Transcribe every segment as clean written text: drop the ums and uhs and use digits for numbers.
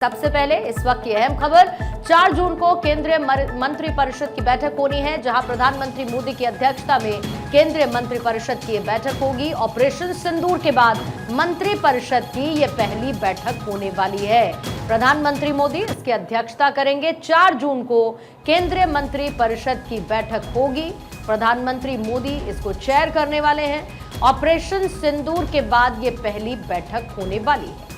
सबसे पहले इस वक्त की अहम खबर, 4 जून को केंद्रीय मंत्रिपरिषद की बैठक होनी है, जहां प्रधानमंत्री मोदी की अध्यक्षता में केंद्रीय मंत्रिपरिषद की बैठक होगी। ऑपरेशन सिंदूर के बाद मंत्रिपरिषद की यह पहली बैठक होने वाली है। प्रधानमंत्री मोदी इसकी अध्यक्षता करेंगे। 4 जून को केंद्रीय मंत्रिपरिषद की बैठक होगी। प्रधानमंत्री मोदी इसको चेयर करने वाले हैं। ऑपरेशन सिंदूर के बाद यह पहली बैठक होने वाली है।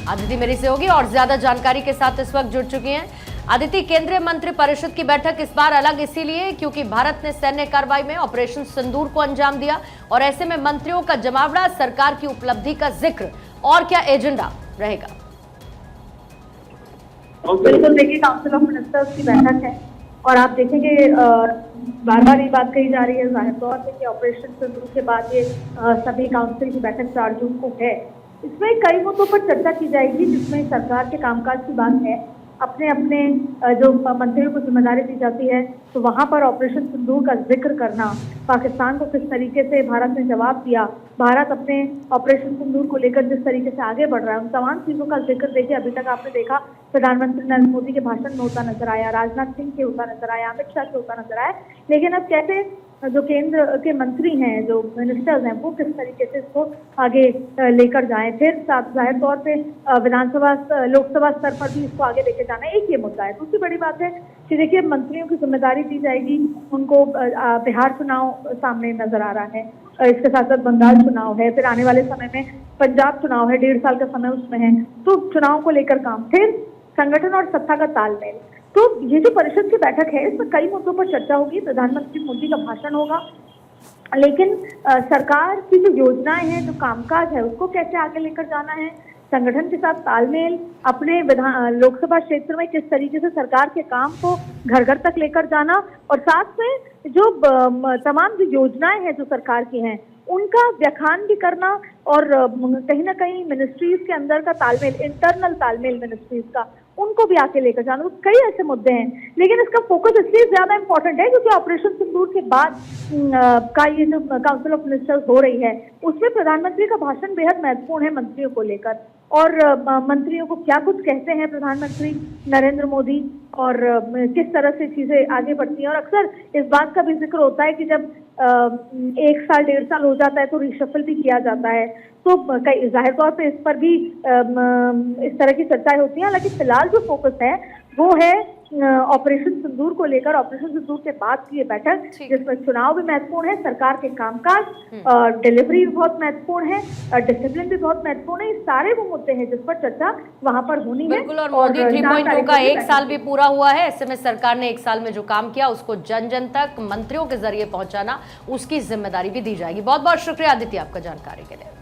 अदिति मेरी सहयोगी और ज्यादा जानकारी के साथ इस वक्त जुड़ चुकी हैं। अदिति, केंद्रीय मंत्रिपरिषद की बैठक इस बार अलग इसीलिए क्योंकि भारत ने सैन्य कार्रवाई में ऑपरेशन सिंदूर को अंजाम दिया और ऐसे में मंत्रियों का जमावड़ा, सरकार की उपलब्धि का जिक्र और क्या एजेंडा रहेगा? बिल्कुल, देखिए काउंसिल ऑफ मिनिस्टर्स की बैठक है और आप देखेंगे बार बार ये बात कही जा रही है जाहिर तौर पे कि ऑपरेशन सिंदूर के बाद ये सभी काउंसिल की बैठक 4 जून को है। इसमें कई मुद्दों पर चर्चा की जाएगी, जिसमें सरकार के कामकाज की बात है, अपने अपने जो मंत्रियों को जिम्मेदारी दी जाती है, तो वहां पर ऑपरेशन सिंदूर का जिक्र करना, पाकिस्तान को किस तरीके से भारत ने जवाब दिया, भारत अपने ऑपरेशन सिंदूर को लेकर जिस तरीके से आगे बढ़ रहा है, उन तमाम चीजों का जिक्र देखिए अभी तक आपने देखा प्रधानमंत्री नरेंद्र मोदी के भाषण में होता नजर आया, राजनाथ सिंह के होता नजर आया, अमित शाह के होता नजर आया। लेकिन अब कैसे जो केंद्र के मंत्री हैं, जो मिनिस्टर्स हैं, वो किस तरीके से इसको आगे लेकर जाएं, फिर जाहिर तौर पे विधानसभा लोकसभा स्तर पर भी इसको आगे लेकर जाना, एक ये मुद्दा है। दूसरी बड़ी बात है कि देखिए मंत्रियों की जिम्मेदारी दी जाएगी उनको। बिहार चुनाव सामने नजर आ रहा है, इसके साथ साथ बंगाल चुनाव है, फिर आने वाले समय में पंजाब चुनाव है, 1.5 साल का समय उसमें है, तो चुनाव को लेकर काम, फिर संगठन और सत्ता का तालमेल। तो ये जो परिषद की बैठक है, इसमें कई मुद्दों पर चर्चा होगी, प्रधानमंत्री मोदी का भाषण होगा, लेकिन सरकार की जो योजनाएं हैं, जो कामकाज है, उसको कैसे आगे लेकर जाना है, संगठन के साथ तालमेल, अपने लोकसभा क्षेत्र में किस तरीके से सरकार के काम को घर घर तक लेकर जाना, और साथ में जो तमाम जो योजनाएं हैं जो सरकार की हैं, उनका व्याख्यान भी करना, और कहीं ना कहीं मिनिस्ट्रीज के अंदर का तालमेल, इंटरनल तालमेल मिनिस्ट्रीज का, उनको भी आके लेकर जाना। तो कई ऐसे मुद्दे हैं, लेकिन इसका फोकस इसलिए ज्यादा इंपॉर्टेंट है क्योंकि ऑपरेशन सिंदूर के बाद का ये जो काउंसिल ऑफ मिनिस्टर्स हो रही है, उसमें प्रधानमंत्री का भाषण बेहद महत्वपूर्ण है मंत्रियों को लेकर, और मंत्रियों को क्या कुछ कहते हैं प्रधानमंत्री नरेंद्र मोदी, और किस तरह से चीजें आगे बढ़ती हैं। और अक्सर इस बात का भी जिक्र होता है कि जब 1 साल 1.5 साल हो जाता है तो रिशफल भी किया जाता है, तो जाहिर तौर पे इस पर भी इस तरह की चर्चाएं होती हैं। हालांकि फिलहाल जो फोकस है वो है ऑपरेशन सिंदूर को लेकर, ऑपरेशन सिंदूर के बाद की ये बैठक, जिसमें चुनाव भी महत्वपूर्ण है, सरकार के कामकाज, डिलीवरी भी बहुत महत्वपूर्ण है, डिसिप्लिन भी बहुत महत्वपूर्ण है। ये सारे वो मुद्दे हैं जिस पर चर्चा वहां पर होनी है। बिल्कुल, और मोदी 3.0 का 1 साल भी पूरा हुआ है। ऐसे में सरकार ने 1 साल में जो काम किया उसको जन जन तक मंत्रियों के जरिए पहुंचाना, उसकी जिम्मेदारी भी दी जाएगी। बहुत बहुत शुक्रिया आदित्य आपका जानकारी के लिए।